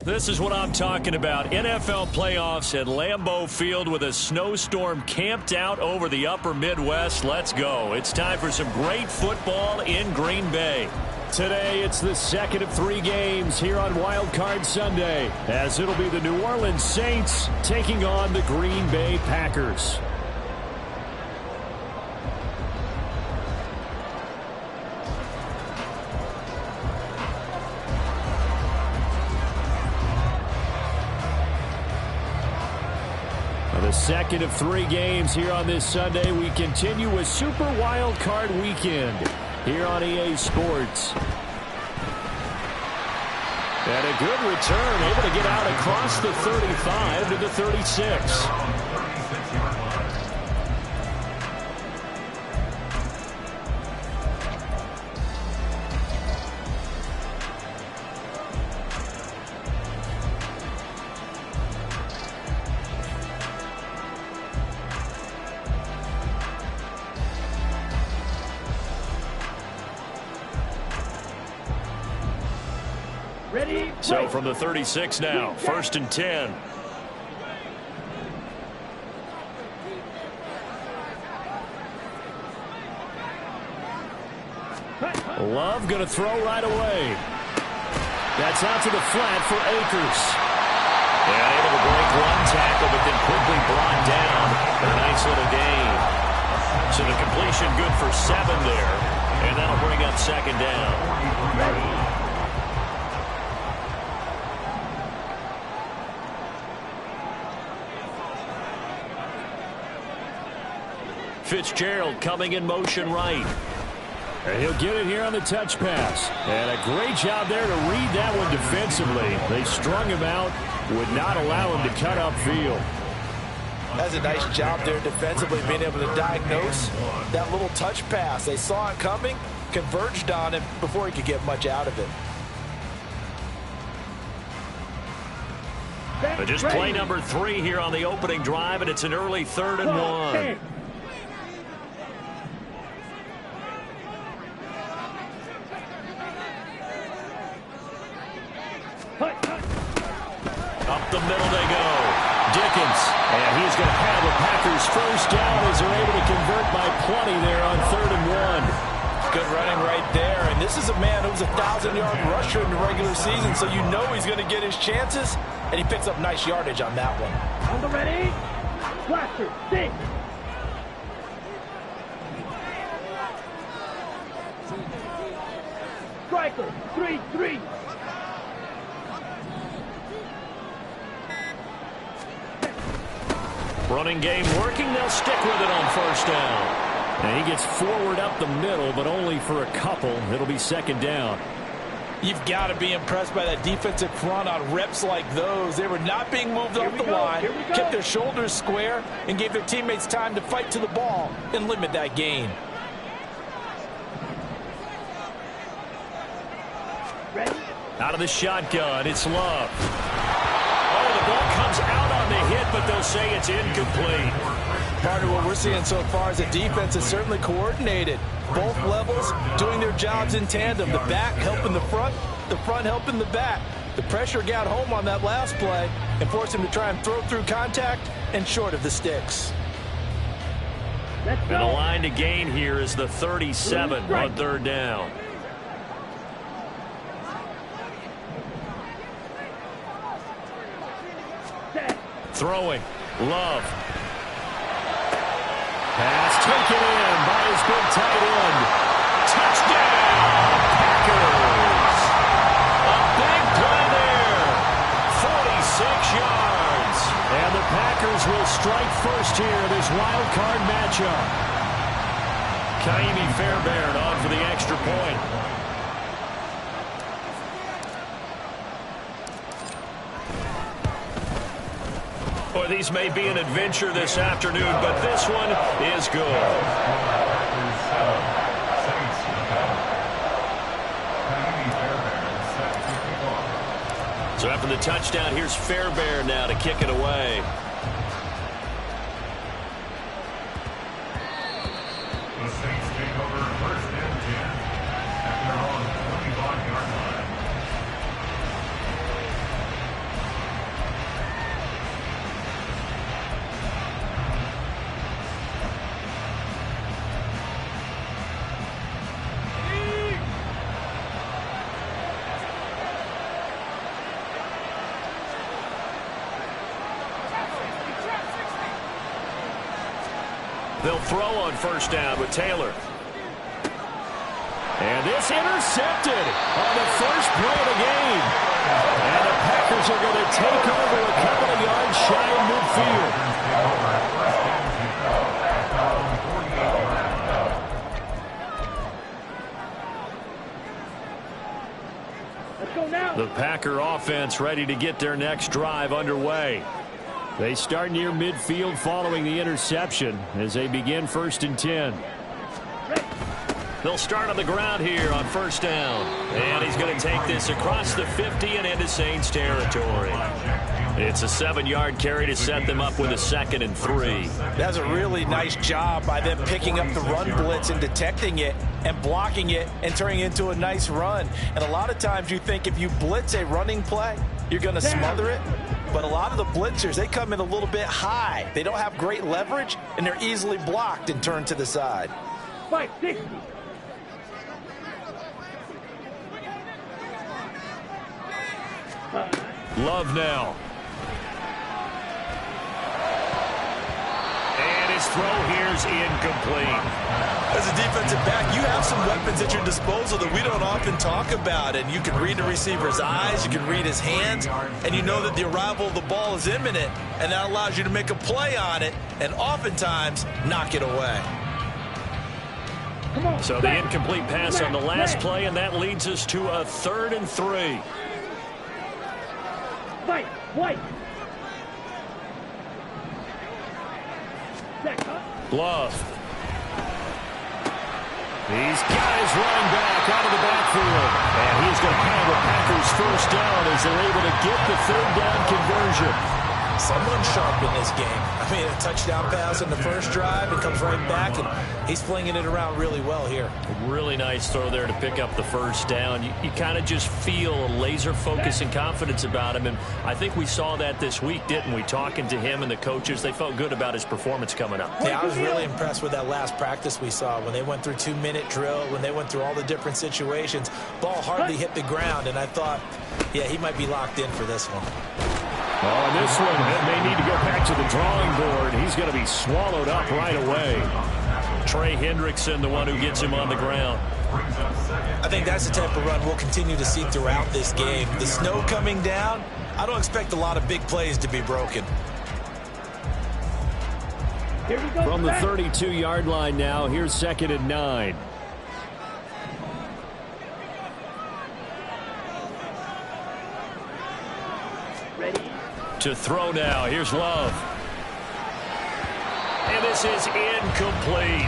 This is what I'm talking about. NFL playoffs at Lambeau Field with a snowstorm camped out over the upper Midwest. Let's go. It's time for some great football in Green Bay. Today, it's the second of 3 games here on Wild Card Sunday, as it'll be the New Orleans Saints taking on the Green Bay Packers. The second of 3 games here on this Sunday. We continue with Super Wild Card Weekend here on EA Sports. And a good return, able to get out across the 35 to the 36. So from the 36 now, 1st and 10. Love going to throw right away. That's out to the flat for Akers. And able to break 1 tackle, but then quickly brought down. A nice little gain. So the completion good for 7 there. And that'll bring up 2nd down. Fitzgerald coming in motion right. And he'll get it here on the touch pass. And a great job there to read that one defensively. They strung him out, would not allow him to cut upfield. That's a nice job there defensively, being able to diagnose that little touch pass. They saw it coming, converged on him before he could get much out of it. But just play number 3 here on the opening drive, and it's an early 3rd and 1. Up the middle they go. Dickens. And he's going to have the Packers first down as they're able to convert by plenty there on 3rd and 1. Good running right there. And this is a man who's a 1,000-yard rusher in the regular season, so you know he's going to get his chances. And he picks up nice yardage on that one. On the ready. Blaster, 6. Striker, 3-3. Running game working. They'll stick with it on 1st down. And he gets forward up the middle, but only for a couple. It'll be 2nd down. You've got to be impressed by that defensive front on reps like those. They were not being moved off the line, kept their shoulders square, and gave their teammates time to fight to the ball and limit that gain. Out of the shotgun, it's Love. Oh, the ball comes out on the hit, but they'll say it's incomplete. Part of what we're seeing so far is the defense is certainly coordinated. Both levels doing their jobs in tandem. The back helping the front helping the back. The pressure got home on that last play and forced him to try and throw through contact and short of the sticks. And the line to gain here is the 37 on 3rd down. Throwing. Love. Pass taken in by his big tight end. Touchdown, Packers. A big play there. 46 yards. And the Packers will strike first here in this wild card matchup. Kaimi Fairbairn on for the extra point. Boy, these may be an adventure this afternoon, but this one is good. So after the touchdown, here's Fairbairn now to kick it away. The Saints take over 1st and 10 at their own 25-yard line. They'll throw on first down with Taylor. And this intercepted on the first play of the game. And the Packers are going to take over a couple of yards shy of midfield. Let's go now. The Packer offense ready to get their next drive underway. They start near midfield following the interception as they begin 1st and 10. They'll start on the ground here on first down. And he's going to take this across the 50 and into Saints territory. It's a 7-yard carry to set them up with a 2nd and 3. That's a really nice job by them picking up the run blitz and detecting it and blocking it and turning it into a nice run. And a lot of times you think if you blitz a running play, you're going to smother it. But a lot of the blitzers, they come in a little bit high. They don't have great leverage, and they're easily blocked and turned to the side. 560. Love now. And his throw here's incomplete. As a defensive back, you have some weapons at your disposal that we don't often talk about. And you can read the receiver's eyes, you can read his hands, and you know that the arrival of the ball is imminent. And that allows you to make a play on it and oftentimes knock it away. So the incomplete pass on the last play, and that leads us to a 3rd and 3. Fight, white. Love. He's got his running back out of the backfield. And he's going to have the Packers first down as they're able to get the 3rd down conversion. Someone sharp in this game. I mean, a touchdown pass in the first drive and comes right back, and he's flinging it around really well here. A really nice throw there to pick up the first down. You kind of just feel a laser focus and confidence about him, and I think we saw that this week, didn't we? Talking to him and the coaches, they felt good about his performance coming up. Yeah, I was really impressed with that last practice we saw when they went through 2-minute drill, when they went through all the different situations. Ball hardly hit the ground, and I thought, yeah, he might be locked in for this one. Oh, and this one, they need to go back to the drawing board. He's going to be swallowed up right away. Trey Hendrickson, the one who gets him on the ground. I think that's the type of run we'll continue to see throughout this game. The snow coming down, I don't expect a lot of big plays to be broken. From the 32-yard line now, here's 2nd and 9. Ready. To throw now. Here's Love. And this is incomplete.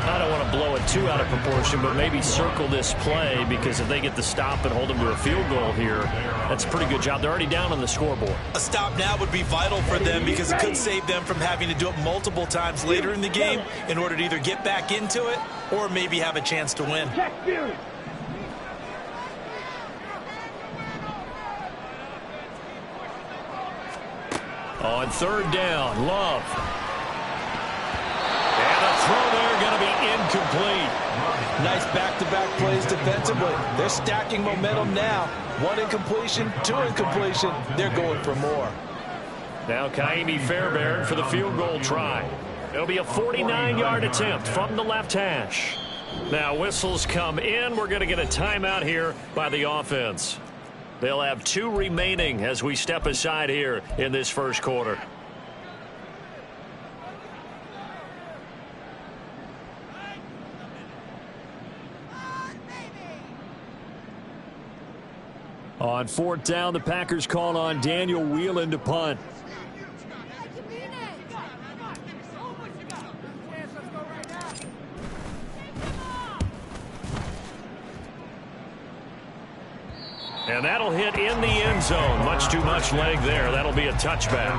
I don't want to blow it too out of proportion, but maybe circle this play, because if they get the stop and hold them to a field goal here, that's a pretty good job. They're already down on the scoreboard. A stop now would be vital for them, because it could save them from having to do it multiple times later in the game in order to either get back into it or maybe have a chance to win. Check spirit. On 3rd down, Love. And a throw there going to be incomplete. Nice back-to-back plays defensively. They're stacking momentum now. 1 incompletion, 2 incompletion. They're going for more. Now Kaimi Fairbairn for the field goal try. It'll be a 49-yard attempt from the left hash. Now whistles come in. We're going to get a timeout here by the offense. They'll have 2 remaining as we step aside here in this first quarter. On 4th down, the Packers call on Daniel Whelan to punt. And that'll hit in the end zone. Much too much leg there. That'll be a touchback.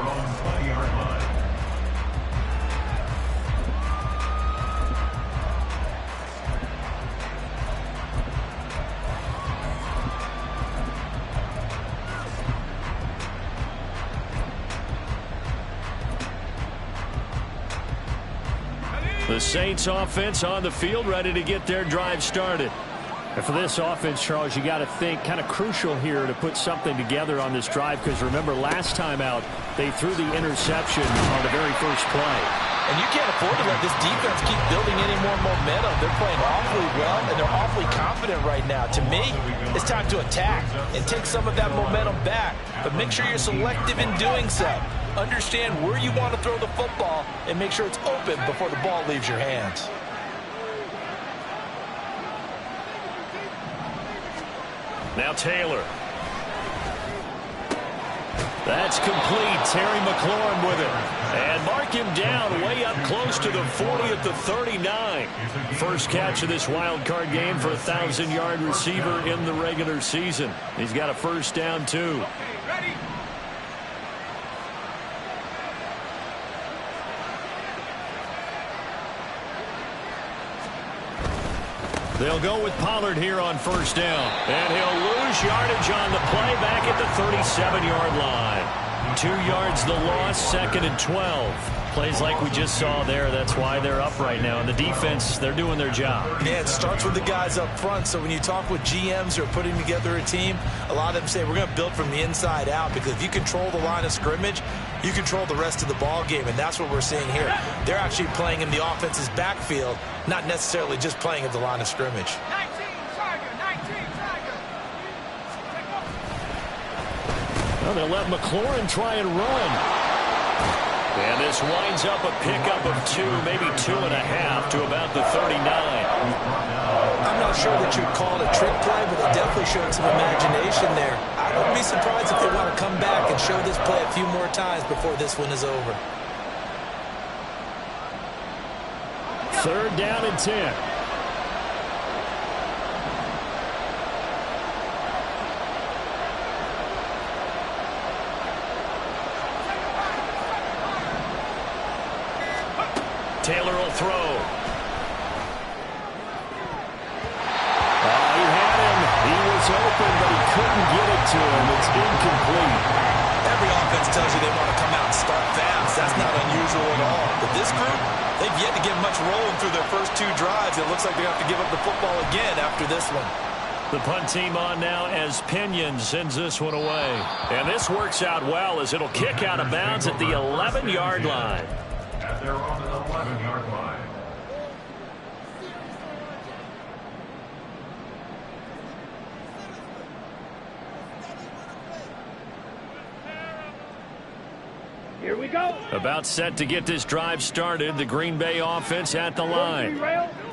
The Saints offense on the field, ready to get their drive started. And for this offense, Charles, you got to think kind of crucial here to put something together on this drive, because remember last time out they threw the interception on the very first play. And you can't afford to let this defense keep building any more momentum. They're playing awfully well, and they're awfully confident right now. To me, it's time to attack and take some of that momentum back. But make sure you're selective in doing so. Understand where you want to throw the football and make sure it's open before the ball leaves your hands. Now Taylor. That's complete. Terry McLaurin with it. And mark him down way up close to the 40 at the 39. First catch of this wild card game for a 1,000-yard receiver in the regular season. He's got a first down, too. They'll go with Pollard here on first down. And he'll lose yardage on the play back at the 37-yard line. 2 yards the loss, 2nd and 12. Plays like we just saw there. That's why they're up right now. And the defense, they're doing their job. Yeah, it starts with the guys up front. So when you talk with GMs who are putting together a team, a lot of them say we're going to build from the inside out, because if you control the line of scrimmage, you control the rest of the ball game, and that's what we're seeing here. They're actually playing in the offense's backfield, not necessarily just playing at the line of scrimmage. 19 Tiger, 19 Tiger. Well, they'll let McLaurin try and run. And this winds up a pickup of 2, maybe 2.5 to about the 39. I'm not sure that you'd call it a trick play, but it definitely showed some imagination there. I wouldn't be surprised if they want to come back and show this play a few more times before this one is over. 3rd down and 10. Taylor will throw. He had him. He was open, but he couldn't get it to him. It's incomplete. Every offense tells you they want to come out and start fast. That's not unusual at all. But this group, they've yet to get much rolling through their first 2 drives. It looks like they have to give up the football again after this one. The punt team on now as Pinion sends this one away. And this works out well as it'll kick out of bounds at the 11-yard line. And they're on the 11-yard line. Here we go. About set to get this drive started. The Green Bay offense at the line.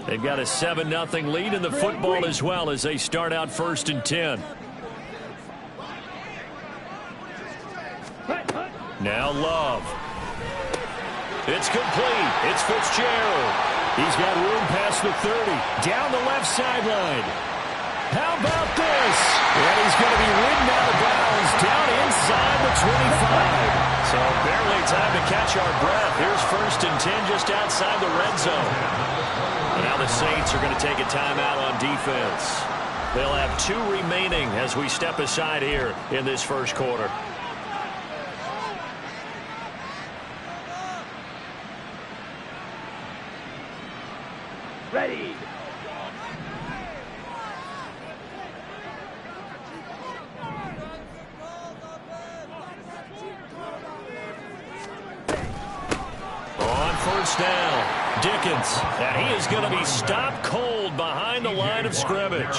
They've got a 7-0 lead in the football as well as they start out 1st and 10. Now Love. It's complete. It's Fitzgerald. He's got room past the 30. Down the left sideline. How about this? And he's going to be ridden out of bounds down inside the 25. So barely time to catch our breath. Here's 1st and 10 just outside the red zone. And now the Saints are going to take a timeout on defense. They'll have 2 remaining as we step aside here in this first quarter. Ready. On first down, Dickens. And he is going to be stopped cold behind the line of scrimmage.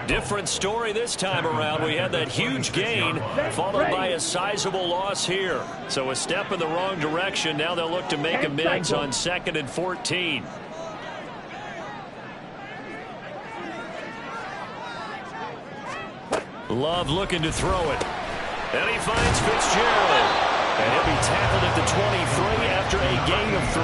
Different story this time around. We had that huge gain followed by a sizable loss here. So a step in the wrong direction. Now they'll look to make amends on 2nd and 14. Love looking to throw it. And he finds Fitzgerald. And he'll be tackled at the 23 after a gain of 3.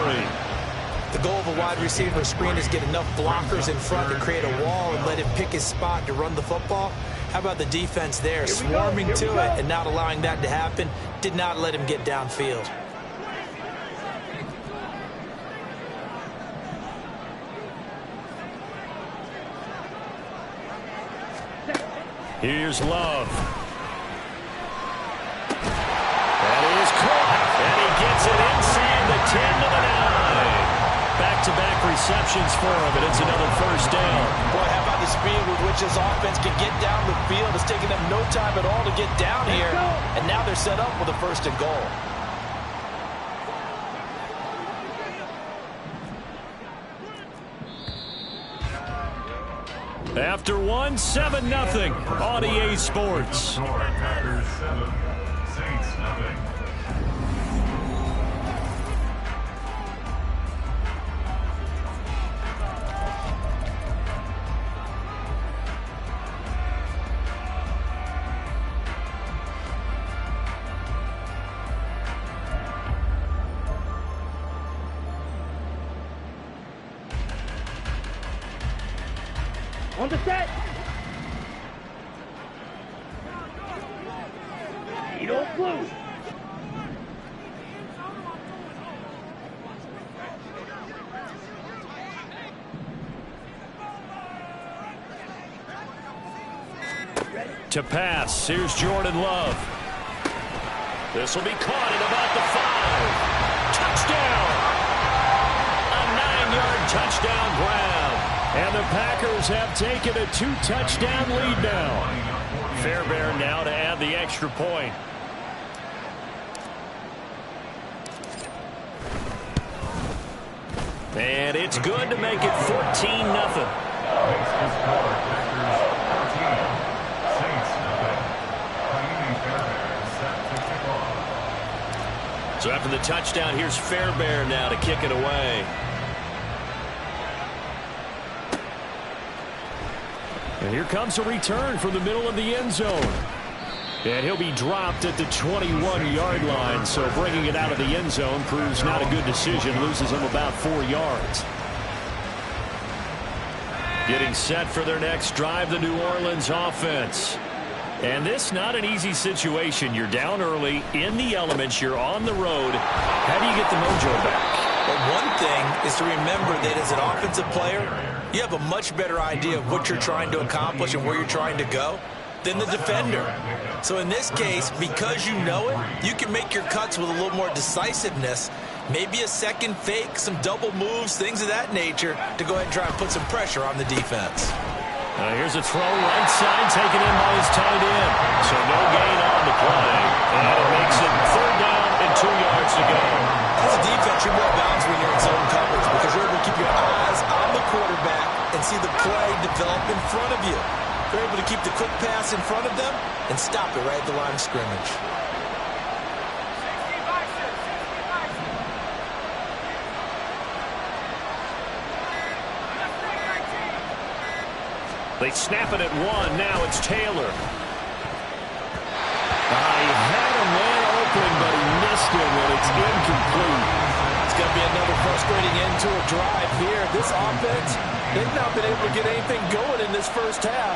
The goal of a wide receiver screen is get enough blockers in front to create a wall and let him pick his spot to run the football. How about the defense there, swarming to it and not allowing that to happen? Did not let him get downfield. Here's Love. That is caught. And he gets it inside the 10 to the 9. Back-to-back receptions for him, and it's another first down. Boy, how about about the speed with which this offense can get down the field. It's taking them no time at all to get down here. And now they're set up with a 1st and goal. After one, 7-0 on EA Sports. Packers 7, Saints nothing. On the set. Needle blue. To pass, here's Jordan Love. This will be caught at about the 5. Touchdown! A 9-yard touchdown grab. And the Packers have taken a 2-touchdown lead now. Fairbairn now to add the extra point. And it's good to make it 14-0. So after the touchdown, here's Fairbairn now to kick it away. And here comes a return from the middle of the end zone. And he'll be dropped at the 21-yard line. So bringing it out of the end zone proves not a good decision. Loses him about 4 yards. Getting set for their next drive, the New Orleans offense. And this not an easy situation. You're down early, in the elements, you're on the road. How do you get the mojo back? Well, one thing is to remember that as an offensive player, you have a much better idea of what you're trying to accomplish and where you're trying to go than the defender. So in this case, because you know it, you can make your cuts with a little more decisiveness. Maybe a second fake, some double moves, things of that nature to go ahead and try and put some pressure on the defense. Here's a throw right side taken in by his tight end. So no gain on the play. And it makes it 3rd down and 2 yards to go. As a defense, you're more balanced when you're in zone coverage because you're able to keep your eyes on the quarterback and see the play develop in front of you. You're able to keep the quick pass in front of them and stop it right at the line of scrimmage. They snap it at 1. Now it's Taylor. He had a man open, but he missed him, and it's incomplete. It's going to be another frustrating end to a drive here. This offense, they've not been able to get anything going in this first half.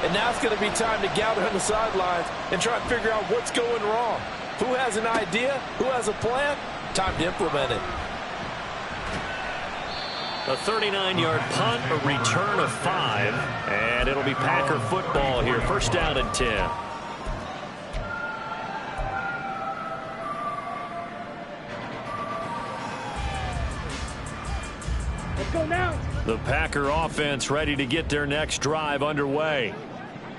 And now it's going to be time to gather on the sidelines and try and figure out what's going wrong. Who has an idea? Who has a plan? Time to implement it. A 39-yard punt, a return of 5, and it'll be Packer football here. 1st down and 10. Let's go now. The Packer offense ready to get their next drive underway.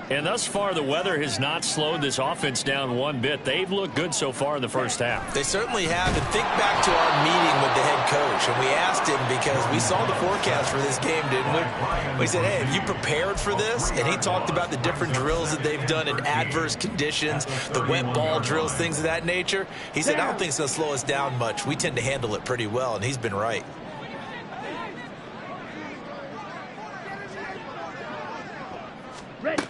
And thus far, the weather has not slowed this offense down one bit. They've looked good so far in the first half. They certainly have. And think back to our meeting with the head coach. And we asked him because we saw the forecast for this game, didn't we? We said, hey, have you prepared for this? And he talked about the different drills that they've done in adverse conditions, the wet ball drills, things of that nature. He said, I don't think it's going to slow us down much. We tend to handle it pretty well, and he's been right. Ready.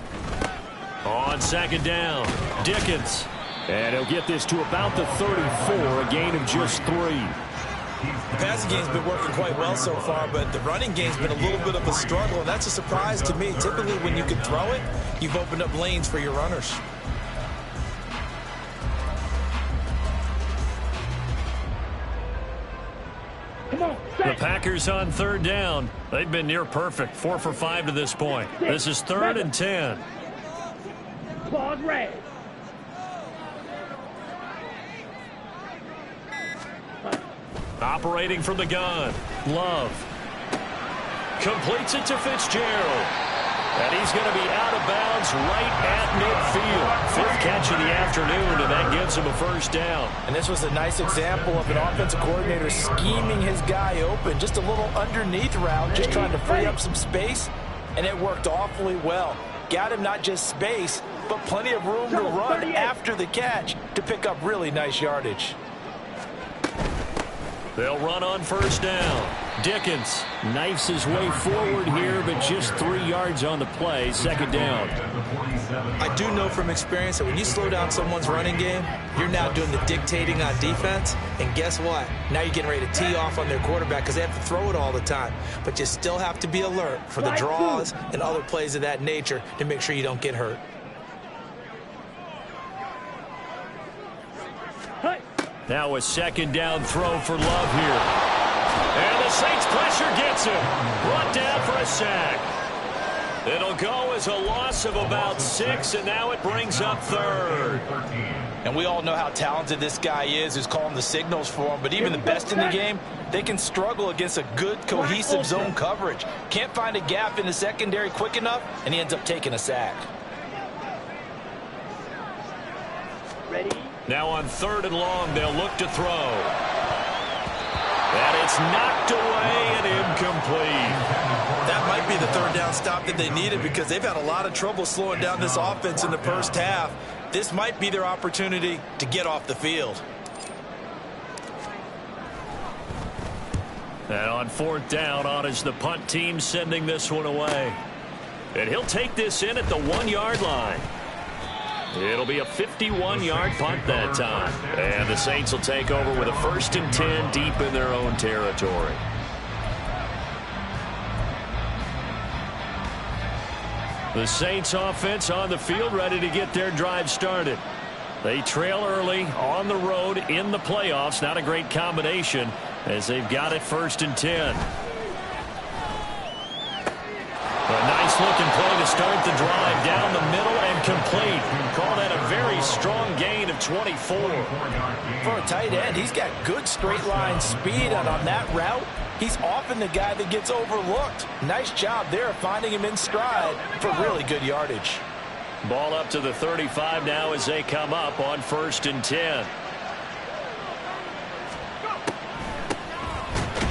On 2nd down, Dickens. And he'll get this to about the 34, a gain of just 3. The passing game's been working quite well so far, but the running game's been a little bit of a struggle, and that's a surprise to me. Typically, when you can throw it, you've opened up lanes for your runners. Come on. The Packers on 3rd down. They've been near perfect, 4 for 5 to this point. This is 3rd and 10. Claws red. Operating from the gun, Love. Completes it to Fitzgerald. And he's going to be out of bounds right at midfield. Fifth catch of the afternoon, and that gives him a first down. And this was a nice example of an offensive coordinator scheming his guy open. Just a little underneath route, just trying to free up some space, and it worked awfully well. Got him not just space, but plenty of room to run after the catch to pick up really nice yardage. They'll run on first down. Dickens knifes his way forward here, but just 3 yards on the play. Second down. I do know from experience that when you slow down someone's running game, you're now doing the dictating on defense. And guess what? Now you're getting ready to tee off on their quarterback because they have to throw it all the time. But you still have to be alert for the draws and other plays of that nature to make sure you don't get hurt. Now a second down throw for Love here. And the Saints pressure gets him. Brought down for a sack. It'll go as a loss of about 6, and now it brings up third. And we all know how talented this guy is who's calling the signals for him, but even the best in the game, they can struggle against a good, cohesive zone coverage. Can't find a gap in the secondary quick enough, and he ends up taking a sack. Ready? Now on 3rd and long, they'll look to throw. And it's knocked away and incomplete. That might be the 3rd down stop that they needed because they've had a lot of trouble slowing down this offense in the first half. This might be their opportunity to get off the field. And on 4th down, on is the punt team sending this one away. And he'll take this in at the 1-yard line. It'll be a 51-yard punt that time. And the Saints will take over with a 1st and 10 deep in their own territory. The Saints offense on the field ready to get their drive started. They trail early on the road in the playoffs. Not a great combination as they've got it 1st and 10. A nice looking play to start the drive down the middle and complete. Call that a very strong gain of 24. For a tight end, he's got good straight line speed, and on that route, he's often the guy that gets overlooked. Nice job there of finding him in stride for really good yardage. Ball up to the 35 now as they come up on 1st and 10.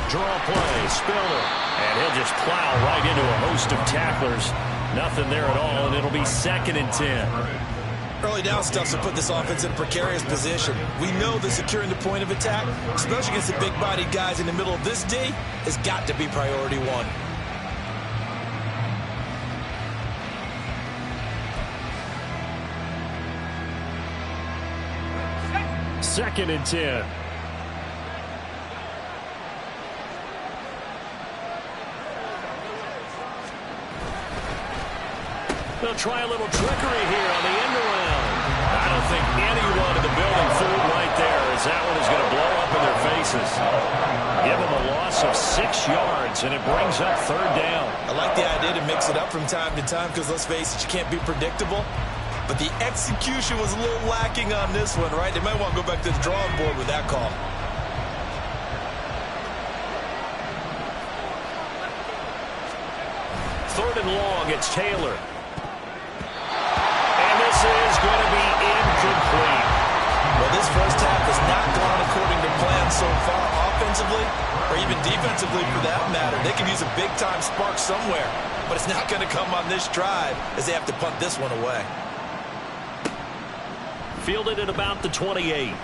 Draw play, Spiller. And he'll just plow right into a host of tacklers. Nothing there at all, and it'll be 2nd and 10. Early down stuff's to put this offense in a precarious position. We know that securing the point of attack, especially against the big-bodied guys in the middle of this D, has got to be priority 1. 2nd and 10. They'll try a little trickery here on the end around. I don't think anyone in the building fooled right there as that one is going to blow up in their faces. Give them a loss of 6 yards, and it brings up 3rd down. I like the idea to mix it up from time to time because, let's face it, you can't be predictable. But the execution was a little lacking on this one, right? They might want to go back to the drawing board with that call. Third and long, it's Taylor. And this is going to be incomplete. Well, this first half has not gone according to plan so far offensively or even defensively for that matter. They could use a big-time spark somewhere, but it's not going to come on this drive as they have to punt this one away. Fielded at about the 28.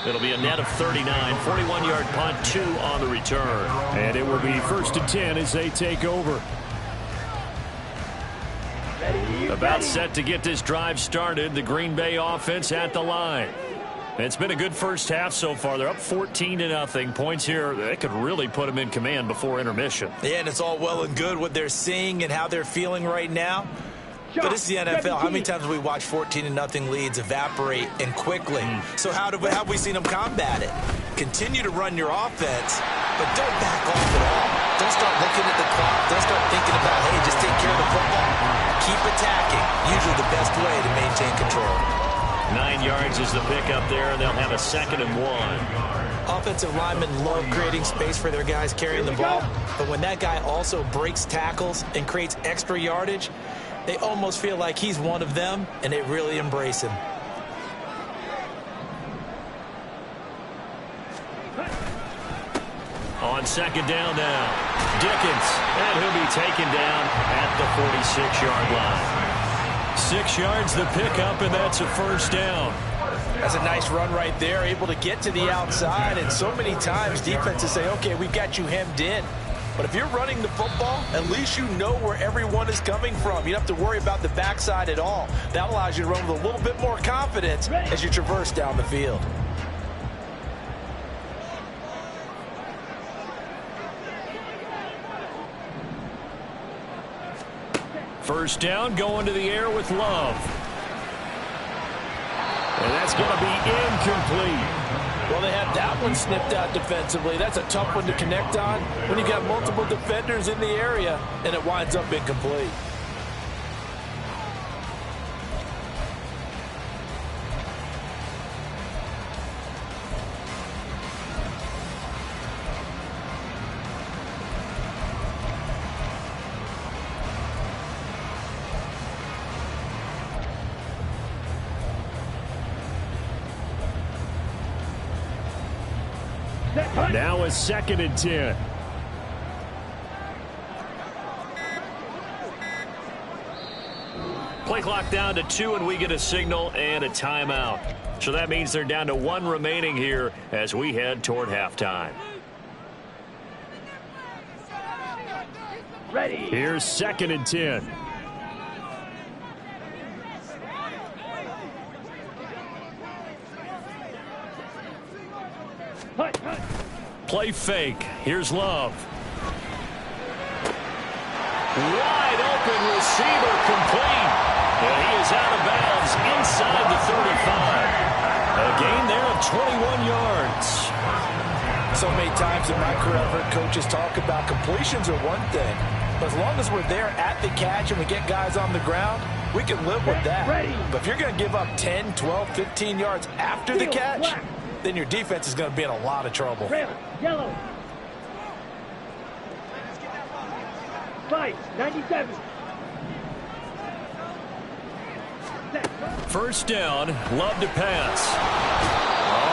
It'll be a net of 39. 41-yard punt, 2 on the return. And it will be 1st and 10 as they take over. About set to get this drive started. The Green Bay offense at the line. It's been a good first half so far. They're up 14-0. Points here, they could really put them in command before intermission. Yeah, and it's all well and good what they're seeing and how they're feeling right now. But this is the NFL. How many times have we watched 14-0 leads evaporate and quickly? So how have we seen them combat it? Continue to run your offense, but don't back off at all. Don't start looking at the clock. Don't start thinking about, hey, just take care of the football. Keep attacking. Usually the best way to maintain control. 9 yards is the pickup there, and they'll have a 2nd and 1. Offensive linemen love creating space for their guys carrying the ball, but when that guy also breaks tackles and creates extra yardage, they almost feel like he's one of them, and they really embrace him. On second down now, Dickens, and he'll be taken down at the 46-yard line. 6 yards the pickup, and that's a first down. That's a nice run right there, able to get to the outside, and so many times defenses say, okay, we've got you hemmed in. But if you're running the football, at least you know where everyone is coming from. You don't have to worry about the backside at all. That allows you to run with a little bit more confidence as you traverse down the field. First down, going to the air with Love. And that's going to be incomplete. Well, they had that one snipped out defensively. That's a tough one to connect on when you got multiple defenders in the area, and it winds up incomplete. Now a 2nd and 10. Play clock down to 2, and we get a signal and a timeout. So that means they're down to 1 remaining here as we head toward halftime. Ready. Here's 2nd and 10. Play fake. Here's Love. Wide open receiver complete. And he is out of bounds inside the 35. A gain there of 21 yards. So many times in my career, I've heard coaches talk about completions are one thing. But as long as we're there at the catch and we get guys on the ground, we can live with that. But if you're going to give up 10, 12, 15 yards after the catch, then your defense is going to be in a lot of trouble. Yellow. 97. First down, Love to pass.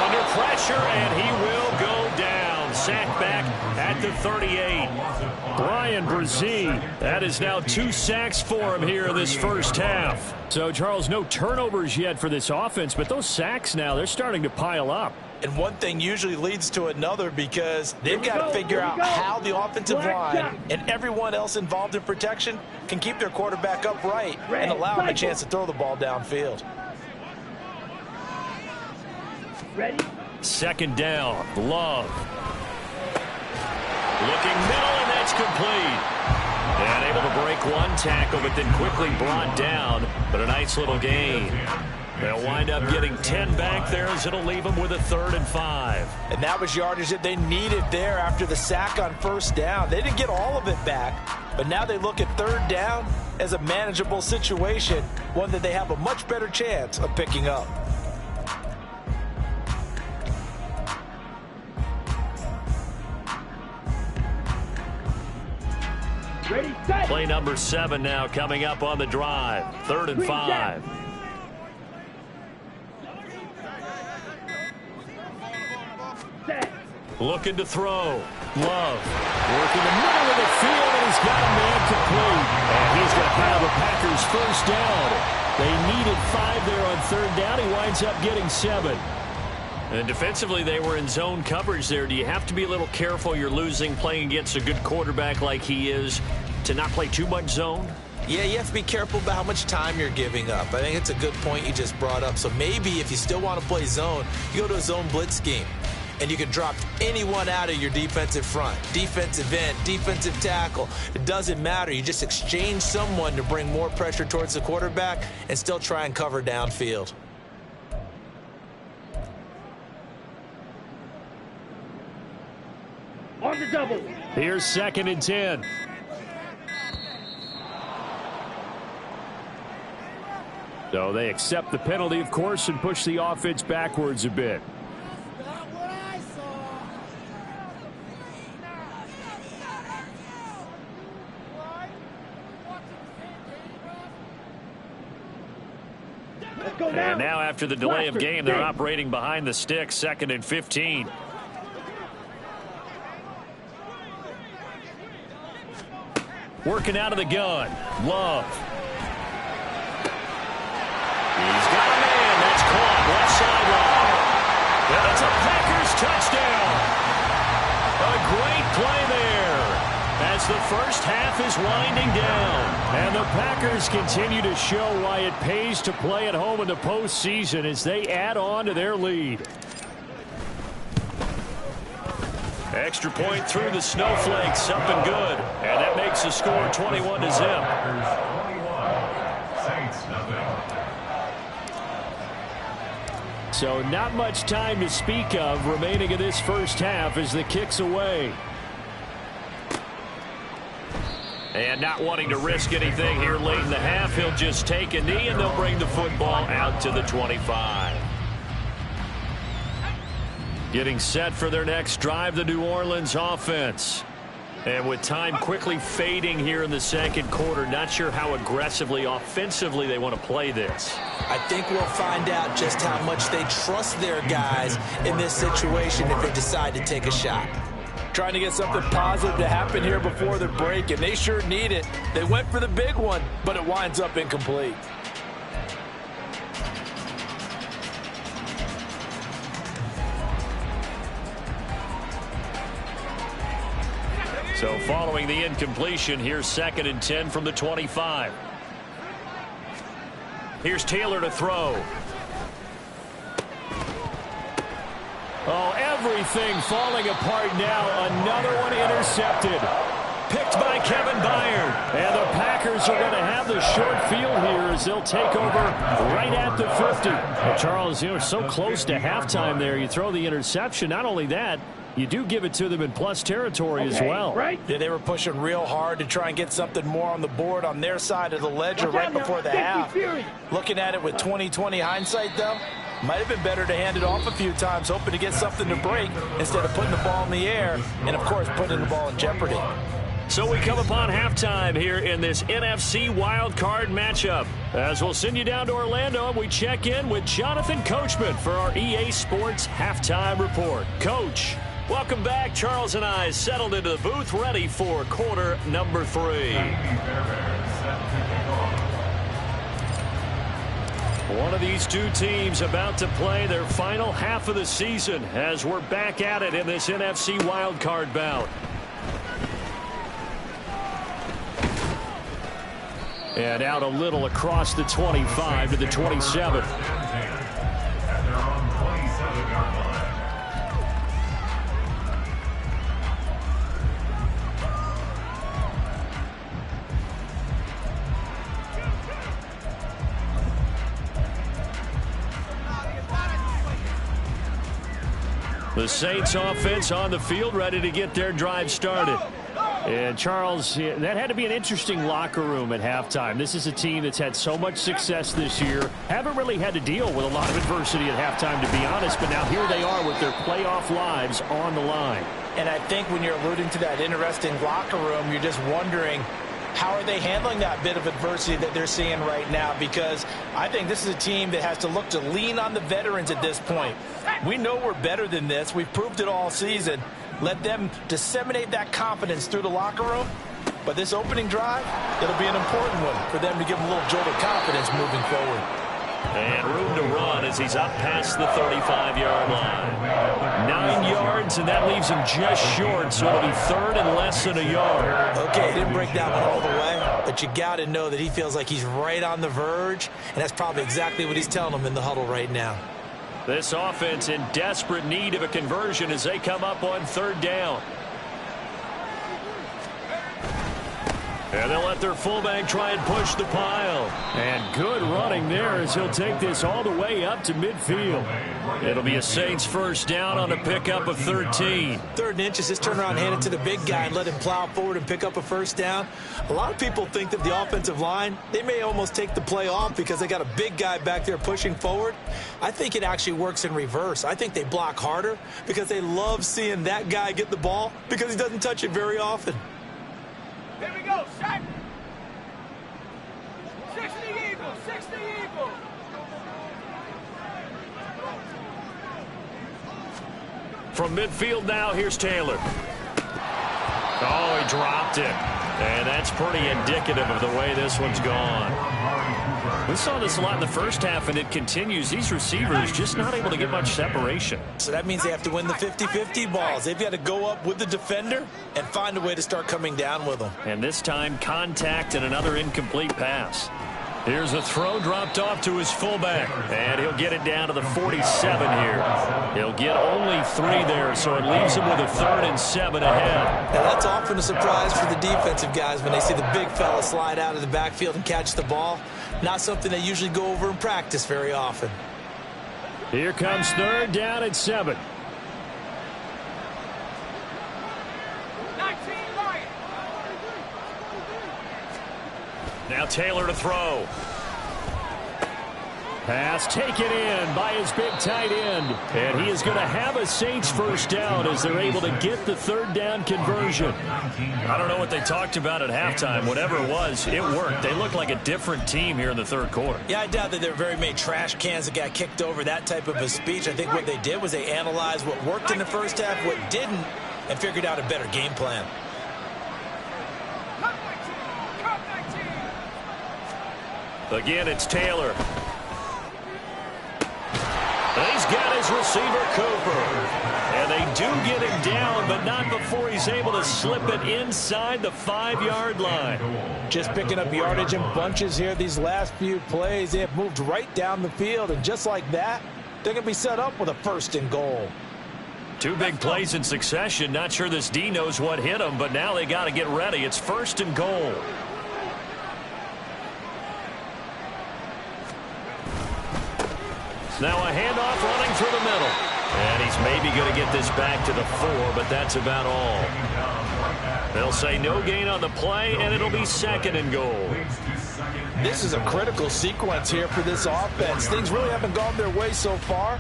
Under pressure, and he will go down. Sacked back at the 38. Brian Brzee, that is now 2 sacks for him here in this first half. So, Charles, no turnovers yet for this offense, but those sacks now, they're starting to pile up. And one thing usually leads to another because they've got to figure out how the offensive line and everyone else involved in protection can keep their quarterback upright and allow him a chance to throw the ball downfield. Ready. 2nd down, Love. Looking middle, and that's complete. And able to break 1 tackle, but then quickly brought down. But a nice little gain. They'll wind up getting 10 back there as it'll leave them with a 3rd and 5. And that was yardage that they needed there after the sack on first down. They didn't get all of it back, but now they look at 3rd down as a manageable situation, one that they have a much better chance of picking up. Ready, set. Play number 7 now coming up on the drive. 3rd and 5. Looking to throw. Love working the middle of the field, and he's got a man complete. And he's going to have the Packers first down. They needed 5 there on 3rd down. He winds up getting 7. And defensively, they were in zone coverage there. Do you have to be a little careful? You're losing, playing against a good quarterback like he is, to not play too much zone? Yeah, you have to be careful about how much time you're giving up. I think it's a good point you just brought up. So maybe if you still want to play zone, you go to a zone blitz scheme. And you can drop anyone out of your defensive front, defensive end, defensive tackle. It doesn't matter. You just exchange someone to bring more pressure towards the quarterback and still try and cover downfield. On the double. Here's 2nd and 10. So they accept the penalty, of course, and push the offense backwards a bit. Let's go now. And now after the delay of game, they're operating behind the sticks, 2nd and 15. Working out of the gun. Love. He's got a man. That's caught. Left sideline. And it's a Packers touchdown. A great play there as the first half is winding down. And the Packers continue to show why it pays to play at home in the postseason as they add on to their lead. Extra point through the snowflakes, up and good. And that makes the score 21-0. So not much time to speak of remaining in this first half as the kick's away. And not wanting to risk anything here late in the half, he'll just take a knee and they'll bring the football out to the 25. Getting set for their next drive, the New Orleans offense. And with time quickly fading here in the second quarter, not sure how aggressively, offensively they want to play this. I think we'll find out just how much they trust their guys in this situation if they decide to take a shot. Trying to get something positive to happen here before the break, and they sure need it. They went for the big one, but it winds up incomplete. So following the incompletion, here's 2nd and 10 from the 25. Here's Taylor to throw. Oh, everything falling apart now. Another one intercepted. Picked by Kevin Byard. And the Packers are going to have the short field here as they'll take over right at the 50. Well, Charles, you're so close to halftime there. You throw the interception. Not only that, you do give it to them in plus territory as well. Right. Yeah, they were pushing real hard to try and get something more on the board on their side of the ledger right before the half. Looking at it with 20/20 hindsight, though, might have been better to hand it off a few times, hoping to get something to break instead of putting the ball in the air and, of course, putting the ball in jeopardy. So we come upon halftime here in this NFC wild card matchup. As we'll send you down to Orlando, we check in with Jonathan Coachman for our EA Sports Halftime Report. Coach, welcome back. Charles and I settled into the booth, ready for quarter number 3. One of these two teams about to play their final half of the season as we're back at it in this NFC wildcard bout. And out a little across the 25 to the 27. The Saints offense on the field, ready to get their drive started. And Charles, that had to be an interesting locker room at halftime. This is a team that's had so much success this year. Haven't really had to deal with a lot of adversity at halftime, to be honest. But now here they are with their playoff lives on the line. And I think when you're alluding to that interesting locker room, you're just wondering, how are they handling that bit of adversity that they're seeing right now? Because I think this is a team that has to look to lean on the veterans at this point. We know we're better than this. We've proved it all season. Let them disseminate that confidence through the locker room. But this opening drive, it'll be an important one for them to give them a little jolt of confidence moving forward. And room to run as he's up past the 35-yard line. 9 yards, and that leaves him just short, so it'll be third and less than a yard. Okay, he didn't break that one all the way, but you got to know that he feels like he's right on the verge, and that's probably exactly what he's telling them in the huddle right now. This offense in desperate need of a conversion as they come up on third down. And they'll let their fullback try and push the pile. And good running there as he'll take this all the way up to midfield. It'll be a Saints first down on a pickup of 13. 3rd and inches, just turn around, hand it to the big guy and let him plow forward and pick up a first down. A lot of people think that the offensive line, they may almost take the play off because they got a big guy back there pushing forward. I think it actually works in reverse. I think they block harder because they love seeing that guy get the ball because he doesn't touch it very often. Here we go, set. 6 the Eagle, 6 the Eagle. From midfield now, here's Taylor. Oh, he dropped it. And that's pretty indicative of the way this one's gone. We saw this a lot in the first half, and it continues. These receivers just not able to get much separation. So that means they have to win the 50-50 balls. They've got to go up with the defender and find a way to start coming down with them. And this time, contact and another incomplete pass. Here's a throw dropped off to his fullback, and he'll get it down to the 47 here. He'll get only 3 there, so it leaves him with a 3rd and 7 ahead. Now, that's often a surprise for the defensive guys when they see the big fella slide out of the backfield and catch the ball. Not something they usually go over in practice very often. Here comes 3rd down at 7. 19 right. Now Taylor to throw. Pass taken in by his big tight end. And he is going to have a Saints first down as they're able to get the 3rd down conversion. I don't know what they talked about at halftime. Whatever it was, it worked. They look like a different team here in the 3rd quarter. Yeah, I doubt that there were very many trash cans that got kicked over, that type of a speech. I think what they did was they analyzed what worked in the first half, what didn't, and figured out a better game plan. Again, it's Taylor. He's got his receiver, Cooper. And they do get him down, but not before he's able to slip it inside the 5-yard line. Just picking up yardage in bunches here these last few plays. They have moved right down the field, and just like that, they're going to be set up with a 1st and goal. 2 big plays in succession. Not sure this D knows what hit him, but now they got to get ready. It's 1st and goal. Now a handoff running through the middle. And he's maybe going to get this back to the 4, but that's about all. They'll say no gain on the play, and it'll be 2nd and goal. This is a critical sequence here for this offense. Things really haven't gone their way so far.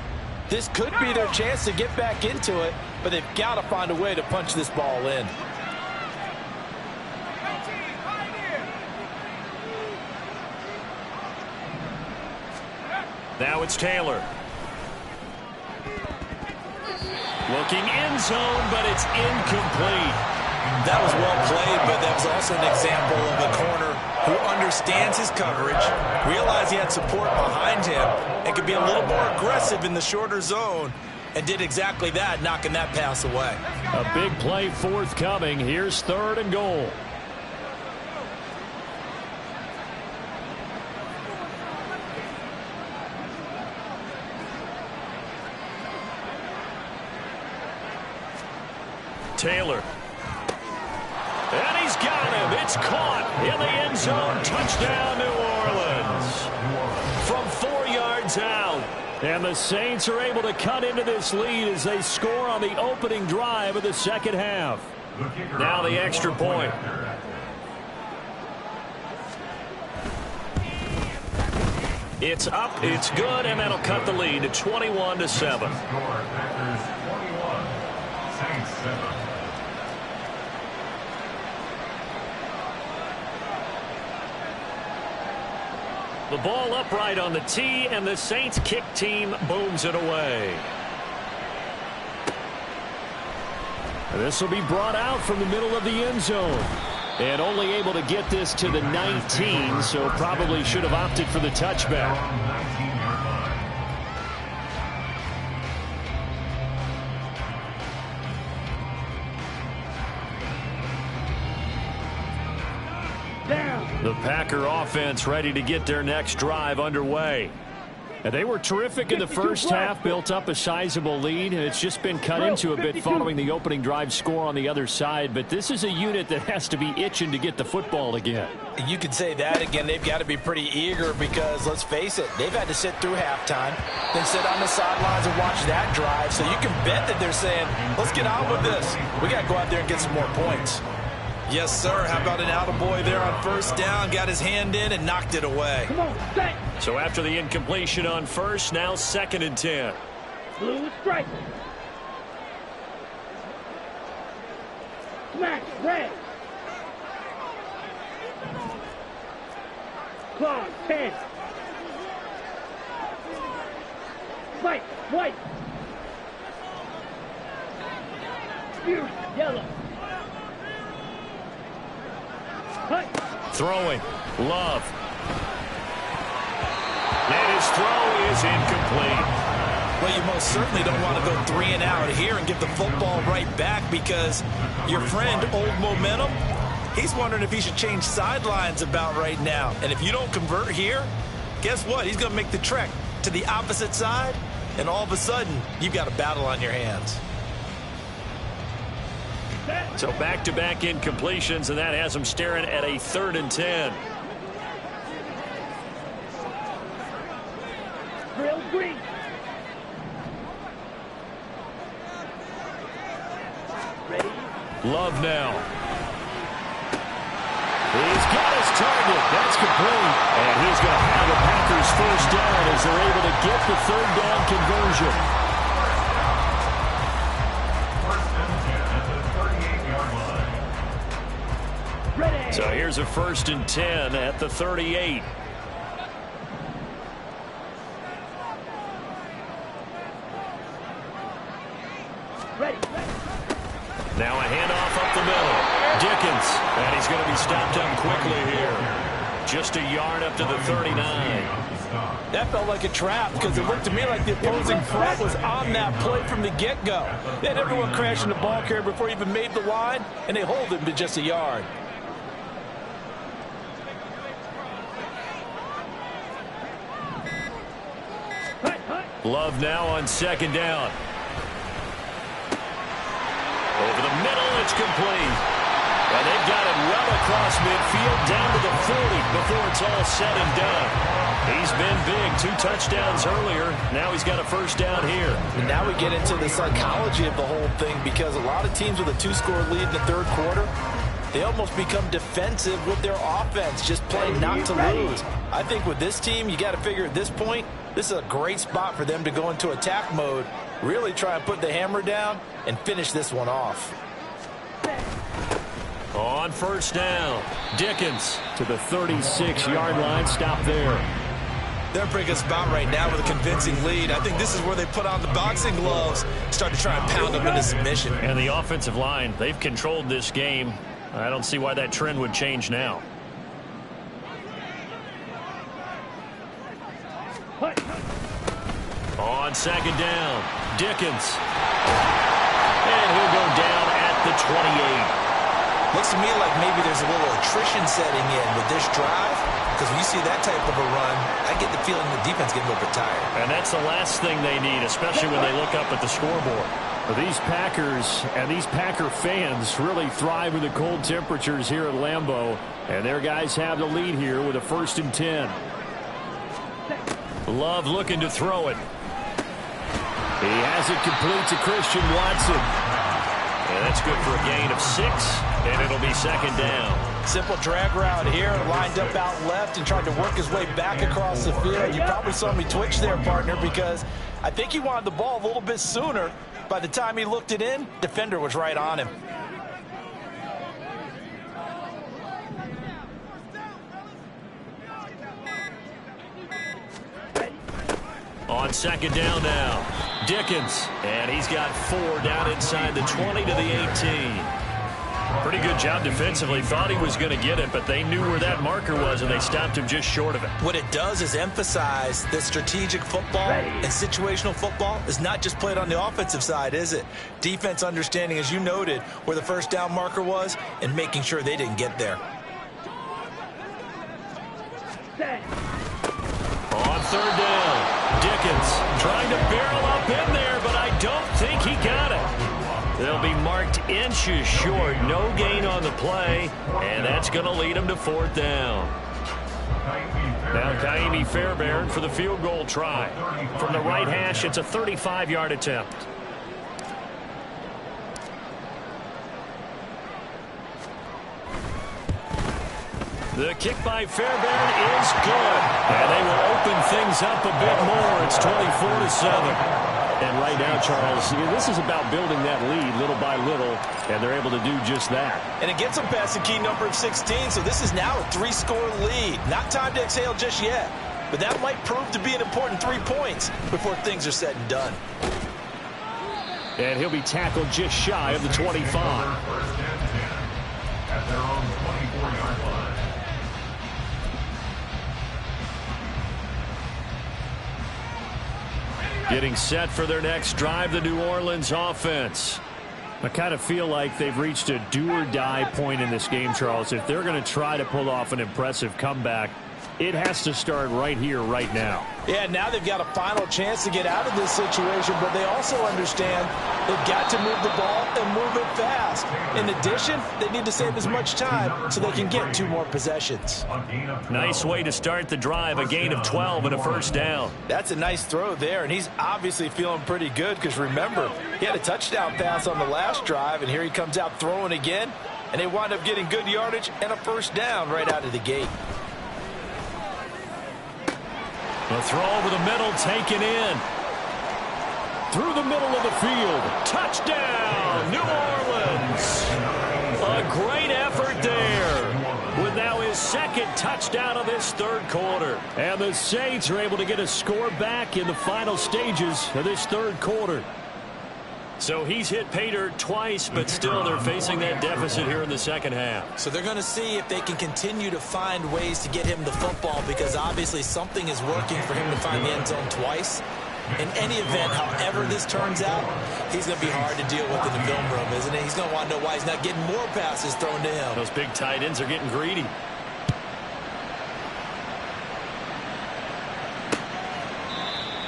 This could be their chance to get back into it, but they've got to find a way to punch this ball in. Now it's Taylor. Looking end zone, but it's incomplete. That was well played, but that was also an example of a corner who understands his coverage, realized he had support behind him, and could be a little more aggressive in the shorter zone, and did exactly that, knocking that pass away. A big play forthcoming. Here's 3rd and goal. Taylor. And he's got him. It's caught in the end zone. Touchdown, New Orleans. From 4 yards out. And the Saints are able to cut into this lead as they score on the opening drive of the 2nd half. Now the extra point. It's up, it's good, and that'll cut the lead to 21-7. The ball upright on the tee, and the Saints kick team booms it away. This will be brought out from the middle of the end zone. And only able to get this to the 19, so probably should have opted for the touchback. The Packer offense ready to get their next drive underway. And they were terrific in the first half, built up a sizable lead, and it's just been cut into a bit following the opening drive score on the other side. But this is a unit that has to be itching to get the football again. You could say that again. They've got to be pretty eager because, let's face it, they've had to sit through halftime, then sit on the sidelines and watch that drive. So you can bet that they're saying, let's get on with this. We got to go out there and get some more points. Yes, sir. How about an attaboy there on 1st down? Got his hand in and knocked it away. Come on, stay. So after the incompletion on 1st, now 2nd and 10. Blue strike. Smash, red. Claw, 10. Fight, white. Fierce, yellow. Cut. Throwing. Love. And his throw is incomplete. Well, you most certainly don't want to go 3 and out here and give the football right back, because your friend, Old Momentum, he's wondering if he should change sidelines about right now. And if you don't convert here, guess what? He's going to make the trek to the opposite side, and all of a sudden, you've got a battle on your hands. So back-to-back incompletions, and that has him staring at a 3rd and 10. Grill green. Ready? Love now. He's got his target. That's complete. And he's going to have the Packers first down as they're able to get the 3rd down conversion. First and 10 at the 38-yard line. Ready? So here's a 1st and 10 at the 38. Ready. Now a handoff up the middle. Dickens. And he's going to be stopped up quickly here. Just a yard up to the 39. That felt like a trap, because it looked to me like the opposing front was on that play from the get-go. They had everyone crashing the ball carrier before he even made the line, and they hold him to just a yard. Love now on 2nd down. Over the middle, it's complete. And they've got it well across midfield, down to the 40 before it's all said and done. He's been big, 2 touchdowns earlier. Now he's got a 1st down here. And now we get into the psychology of the whole thing, because a lot of teams with a 2-score lead in the 3rd quarter, they almost become defensive with their offense, just playing not to lose. I think with this team, you got to figure at this point, this is a great spot for them to go into attack mode, really try and put the hammer down and finish this one off. On 1st down, Dickens to the 36-yard line. Stop there. They're a pretty good spot right now with a convincing lead. I think this is where they put on the boxing gloves, start to try and pound them into submission. And the offensive line, they've controlled this game. I don't see why that trend would change now. On 2nd down, Dickens. And he'll go down at the 28. Looks to me like maybe there's a little attrition setting in with this drive, because when you see that type of a run, I get the feeling the defense getting a little bit tired. And that's the last thing they need, especially when they look up at the scoreboard. But these Packers and these Packer fans really thrive in the cold temperatures here at Lambeau, and their guys have the lead here with a 1st and 10. Love looking to throw it. He has it complete to Christian Watson. And that's good for a gain of 6, and it'll be 2nd down. Simple drag route here, lined up out left and tried to work his way back across the field. You probably saw me twitch there, partner, because I think he wanted the ball a little bit sooner. By the time he looked it in, defender was right on him. On 2nd down now, Dickens, and he's got 4 down inside the 20 to the 18. Pretty good job defensively. Thought he was going to get it, but they knew where that marker was, and they stopped him just short of it. What it does is emphasize that strategic football and situational football is not just played on the offensive side, is it? Defense understanding, as you noted, where the 1st down marker was and making sure they didn't get there. On 3rd down, Dickens trying to barrel up in there, but I don't think he got it. They'll be marked inches short. No gain on the play, and that's going to lead them to 4th down. Now Kaimi Fairbairn for the field goal try. From the right hash, it's a 35-yard attempt. The kick by Fairbairn is good, and they will open things up a bit more. It's 24-7. And right now, Charles, this is about building that lead little by little, and they're able to do just that. And it gets them past the key number of 16, so this is now a 3-score lead. Not time to exhale just yet, but that might prove to be an important 3 points before things are said and done. And he'll be tackled just shy of the 25. First and 10 at their own 24-yard line. Getting set for their next drive, the New Orleans offense. I kind of feel like they've reached a do-or-die point in this game, Charles. If they're going to try to pull off an impressive comeback, it has to start right here, right now. Yeah, now they've got a final chance to get out of this situation, but they also understand they've got to move the ball and move it fast. In addition, they need to save as much time so they can get 2 more possessions. Nice way to start the drive, a gain of 12 and a first down. That's a nice throw there, and he's obviously feeling pretty good because, remember, he had a touchdown pass on the last drive, and here he comes out throwing again, and they wind up getting good yardage and a first down right out of the gate. A throw over the middle, taken in. Through the middle of the field. Touchdown, New Orleans. A great effort there. With now his second touchdown of this third quarter. And the Saints are able to get a score back in the final stages of this third quarter. So he's hit pay dirt twice, but still they're facing that deficit here in the second half. So they're going to see if they can continue to find ways to get him the football, because obviously something is working for him to find the end zone twice. In any event, however this turns out, he's going to be hard to deal with in the film room, isn't he? He's going to want to know why he's not getting more passes thrown to him. Those big tight ends are getting greedy.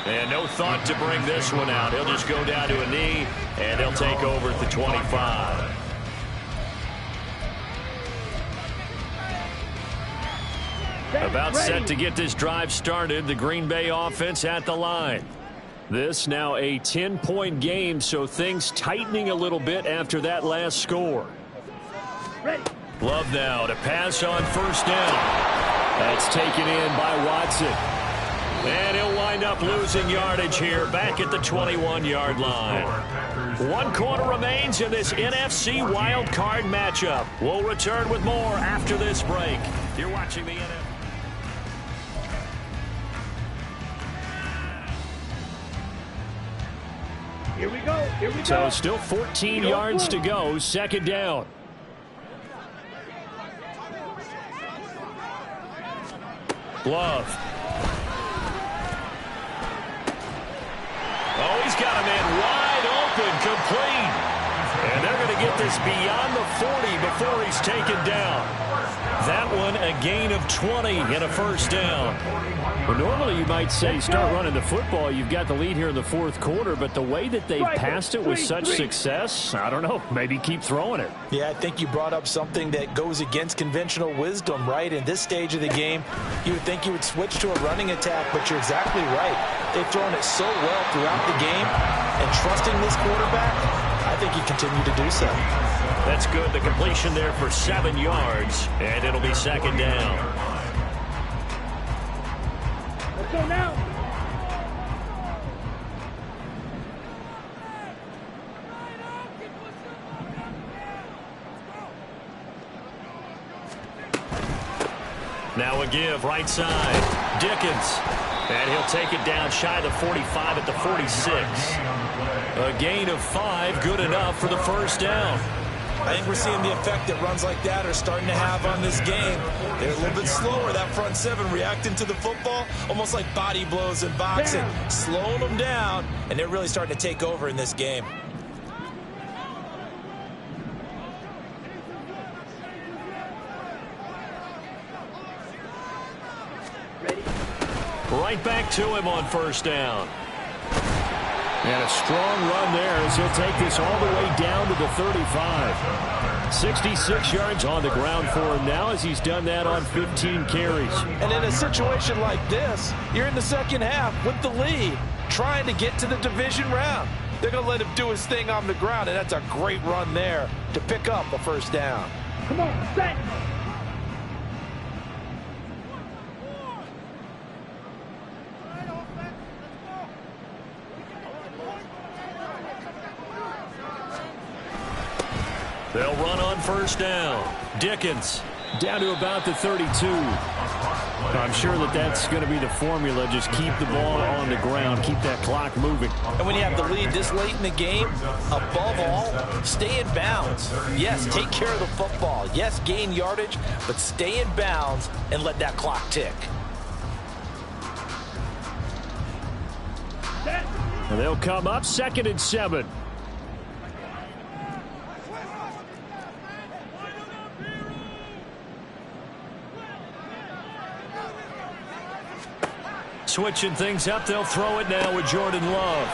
And no thought to bring this one out. He'll just go down to a knee, and he'll take over at the 25. About set to get this drive started. The Green Bay offense at the line. This now a 10-point game, so things tightening a little bit after that last score. Love now to pass on first down. That's taken in by Watson. And he'll wind up losing yardage here back at the 21-yard line. 1 quarter remains in this NFC wild card matchup. We'll return with more after this break. You're watching the NFL. Here we go. Here we go. So still 14 yards to go. Second down. Glove. Oh, he's got a man wide open, complete. And they're going to get this beyond the 40 before he's taken down. That one a gain of 20 and a first down. Well, normally you might say start running the football. You've got the lead here in the fourth quarter, but the way that they've passed it with such success, I don't know, maybe keep throwing it. Yeah, I think you brought up something that goes against conventional wisdom, right? In this stage of the game, you would think you would switch to a running attack, but you're exactly right. They've thrown it so well throughout the game, and trusting this quarterback, I think you continue to do so. That's good. The completion there for 7 yards, and it'll be second down. Let's go now. Now a give, right side. Dickens. And he'll take it down shy of the 45 at the 46. A gain of 5, good enough for the first down. I think we're seeing the effect that runs like that are starting to have on this game. They're a little bit slower, that front seven, reacting to the football, almost like body blows in boxing, slowing them down, and they're really starting to take over in this game. Right back to him on first down. And a strong run there as he'll take this all the way down to the 35. 66 yards on the ground for him now as he's done that on 15 carries. And in a situation like this, you're in the second half with the lead, trying to get to the division round. They're going to let him do his thing on the ground, and that's a great run there to pick up a first down. Come on, set. They'll run on first down. Dickens. Down to about the 32. I'm sure that's going to be the formula. Just keep the ball on the ground. Keep that clock moving. And when you have the lead this late in the game, above all, stay in bounds. Yes, take care of the football. Yes, gain yardage, but stay in bounds and let that clock tick. And they'll come up 2nd and 7. Switching things up, they'll throw it now with Jordan Love.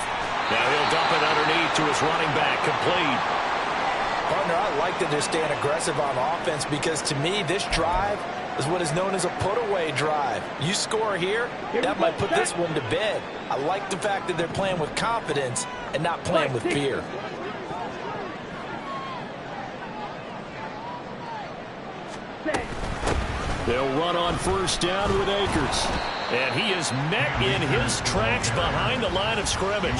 Now he'll dump it underneath to his running back, complete. Partner, I like that they're staying aggressive on offense because to me, this drive is what is known as a put-away drive. You score here, that might put this one to bed. I like the fact that they're playing with confidence and not playing with fear. They'll run on 1st down with Akers. And he is met in his tracks behind the line of scrimmage.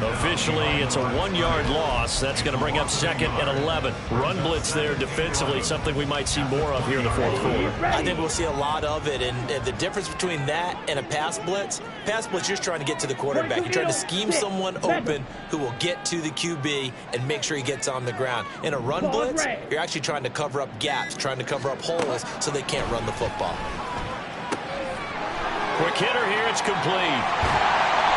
Officially, it's a 1-yard loss. That's going to bring up 2nd and 11. Run blitz there defensively, something we might see more of here in the 4th quarter. I think we'll see a lot of it. And the difference between that and a pass blitz, you're just trying to get to the quarterback. You're trying to scheme someone open who will get to the QB and make sure he gets on the ground. In a run blitz, you're actually trying to cover up gaps, trying to cover up holes so they can't run the football. Quick hitter here, it's complete.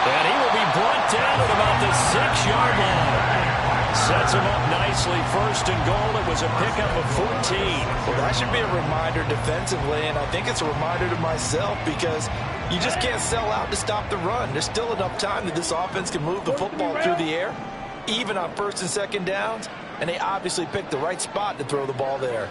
And he will be brought down at about the 6-yard line. Sets him up nicely. 1st and goal. It was a pickup of 14. Well, that should be a reminder defensively, and I think it's a reminder to myself because you just can't sell out to stop the run. There's still enough time that this offense can move the football through the air, even on 1st and 2nd downs, and they obviously picked the right spot to throw the ball there.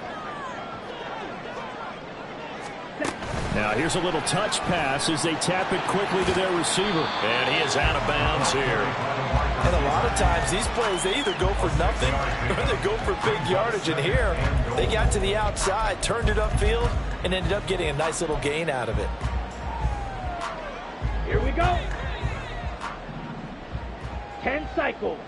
Now here's a little touch pass as they tap it quickly to their receiver. And he is out of bounds here. And a lot of times these plays, they either go for nothing or they go for big yardage. And here, they got to the outside, turned it upfield, and ended up getting a nice little gain out of it. Here we go. 10 cycles.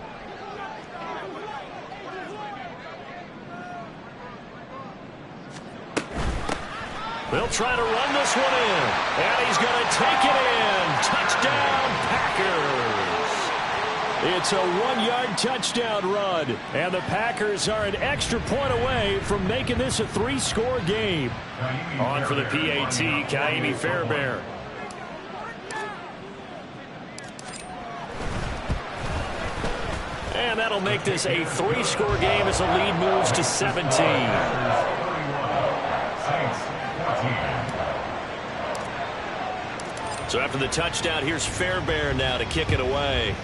They'll try to run this one in. And he's going to take it in. Touchdown, Packers. It's a 1-yard touchdown run. And the Packers are an extra point away from making this a 3-score game. On for the PAT, Kaimi Fairbairn. And that'll make this a 3-score game as the lead moves to 17. So after the touchdown, here's Fairbairn now to kick it away.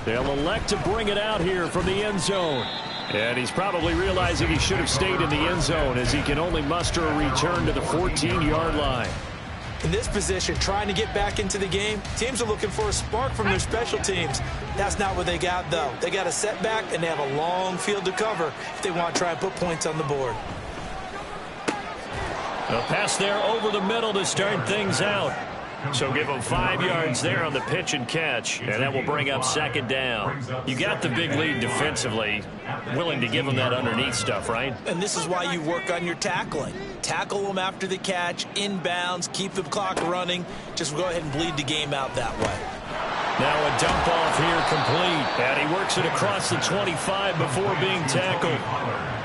They'll elect to bring it out here from the end zone. And he's probably realizing he should have stayed in the end zone as he can only muster a return to the 14-yard line. In this position, trying to get back into the game, teams are looking for a spark from their special teams. That's not what they got, though. They got a setback, and they have a long field to cover if they want to try and put points on the board. A pass there over the middle to start things out. So give them 5 yards there on the pitch and catch, and that will bring up 2nd down. You got the big lead defensively. Willing to give them that underneath stuff, right? And this is why you work on your tackling. Tackle them after the catch, inbounds, keep the clock running. Just go ahead and bleed the game out that way. Now a dump off here complete. And he works it across the 25 before being tackled.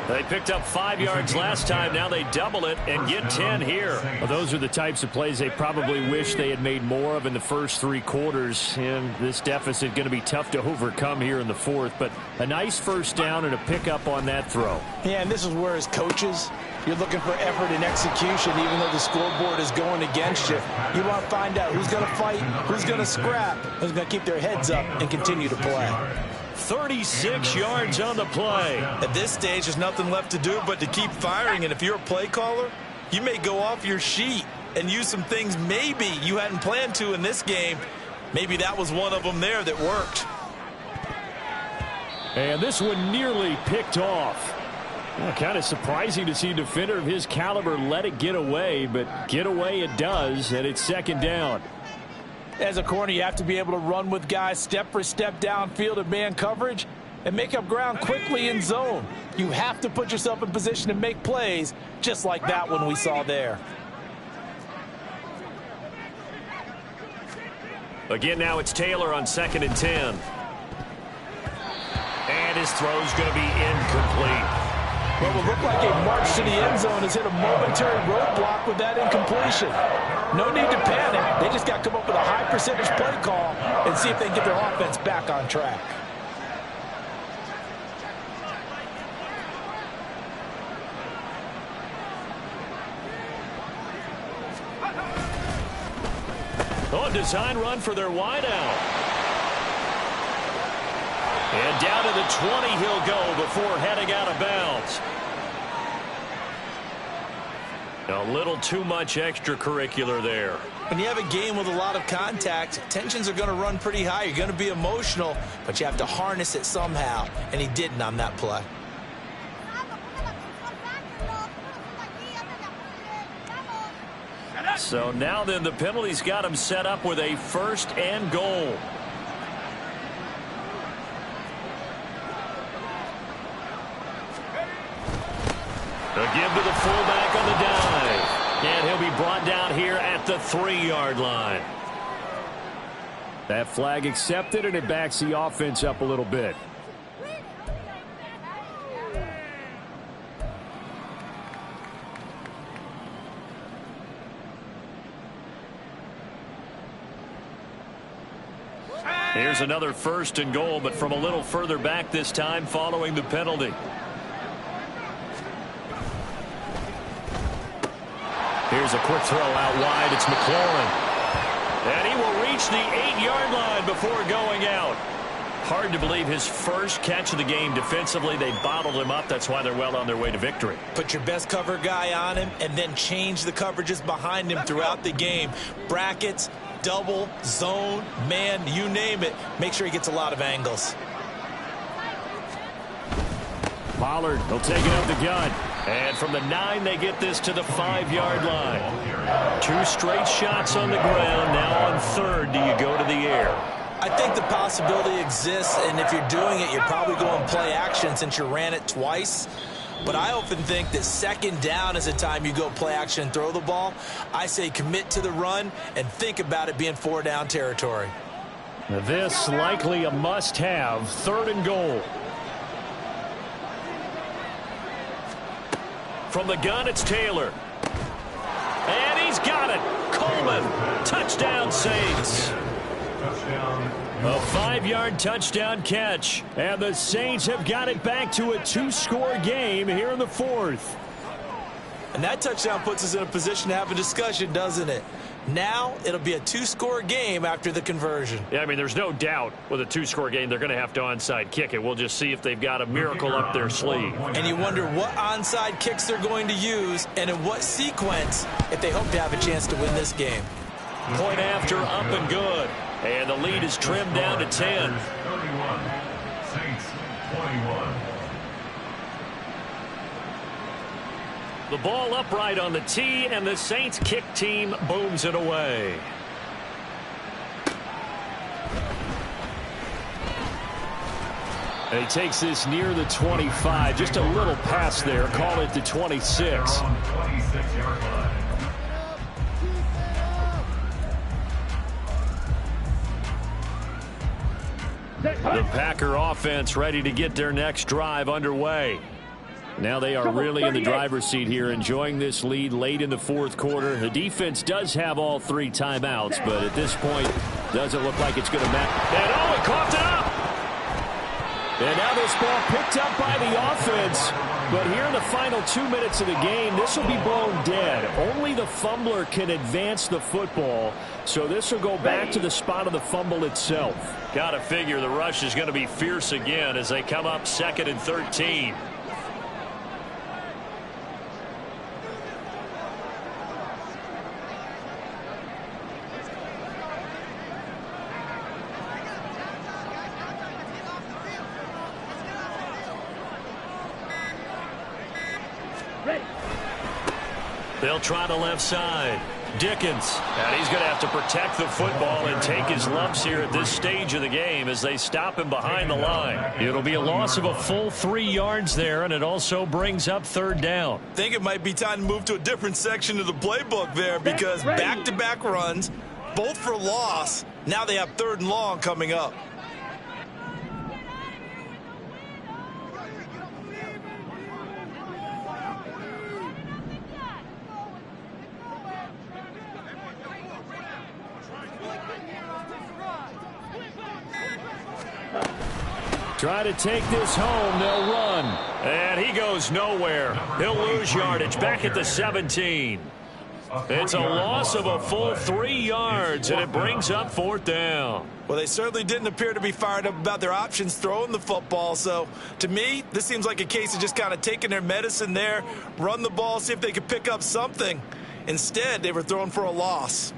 They picked up 5 yards last time. Now they double it and get 10 here. Well, those are the types of plays they probably wish they had made more of in the first 3 quarters. And this deficit going to be tough to overcome here in the 4th. But a nice 1st down and a pickup on that throw. Yeah, and this is where as coaches, you're looking for effort and execution even though the scoreboard is going against you. You want to find out who's going to fight, who's going to scrap, who's going to keep their heads up and continue to play. 36 yards on the play. At this stage, there's nothing left to do but to keep firing. And if you're a play caller, you may go off your sheet and use some things maybe you hadn't planned to in this game. Maybe that was one of them there that worked. And this one nearly picked off. Well, kind of surprising to see a defender of his caliber let it get away, but get away it does, and it's 2nd down. As a corner, you have to be able to run with guys step for step downfield in man coverage. and make up ground quickly in zone. You have to put yourself in position to make plays, just like that one we saw there. Again, now it's Taylor on 2nd and 10. And his throw's going to be incomplete. What will look like a march to the end zone has hit a momentary roadblock with that incompletion. No need to panic. They just got to come up with a high percentage play call and see if they can get their offense back on track. Oh, design run for their wideout. And down to the 20 he'll go before heading out of bounds. A little too much extracurricular there. When you have a game with a lot of contact, tensions are going to run pretty high. You're going to be emotional, but you have to harness it somehow, and he didn't on that play. So now then, the penalty's got him set up with a 1st and goal. A give to the fullback on the dive. And he'll be brought down here at the 3-yard line. That flag accepted, and it backs the offense up a little bit. Here's another 1st and goal, but from a little further back this time following the penalty. Here's a quick throw out wide. It's McLaurin. And he will reach the 8-yard line before going out. Hard to believe his first catch of the game defensively. They bottled him up. That's why they're well on their way to victory. Put your best cover guy on him and then change the coverages behind him throughout the game. Brackets, double, zone, man, you name it. Make sure he gets a lot of angles. Pollard will take it up the gun. And from the 9, they get this to the 5-yard line. 2 straight shots on the ground. Now on 3rd, do you go to the air? I think the possibility exists, and if you're doing it, you're probably going play action since you ran it twice. But I often think that 2nd down is the time you go play action and throw the ball. I say commit to the run and think about it being 4-down territory. This likely a must-have. 3rd and goal. From the gun, it's Taylor. And he's got it. Coleman. Touchdown, Saints. A 5-yard touchdown catch. And the Saints have got it back to a 2-score game here in the 4th. And that touchdown puts us in a position to have a discussion, doesn't it? Now it'll be a 2-score game after the conversion. Yeah, I mean, there's no doubt with a 2-score game they're going to have to onside kick it. We'll just see if they've got a miracle up their sleeve. And you wonder what onside kicks they're going to use and in what sequence if they hope to have a chance to win this game. Point after, up and good. And the lead is trimmed down to 10. 31. Saints 21. The ball upright on the tee, and the Saints kick team booms it away. And he takes this near the 25. Just a little pass there. Call it the 26. The Packer offense ready to get their next drive underway. Now they are really in the driver's seat here, enjoying this lead late in the 4th quarter. The defense does have all 3 timeouts, but at this point, doesn't look like it's going to matter. And oh, he coughed it up! And now this ball picked up by the offense. But here in the final 2 minutes of the game, this will be blown dead. Only the fumbler can advance the football, so this will go back to the spot of the fumble itself. Got to figure the rush is going to be fierce again as they come up 2nd and 13. They'll try the left side. Dickens. And he's going to have to protect the football and take his lumps here at this stage of the game as they stop him behind the line. It'll be a loss of a full 3 yards there, and it also brings up 3rd down. I think it might be time to move to a different section of the playbook there, because back-to-back runs, both for loss. Now they have 3rd and long coming up. Try to take this home. They'll run. And he goes nowhere. He'll lose yardage back at the 17. It's a loss of a full 3 yards, and it brings up 4th down. Well, they certainly didn't appear to be fired up about their options throwing the football. So, to me, this seems like a case of just kind of taking their medicine there, run the ball, see if they could pick up something. Instead, they were throwing for a loss.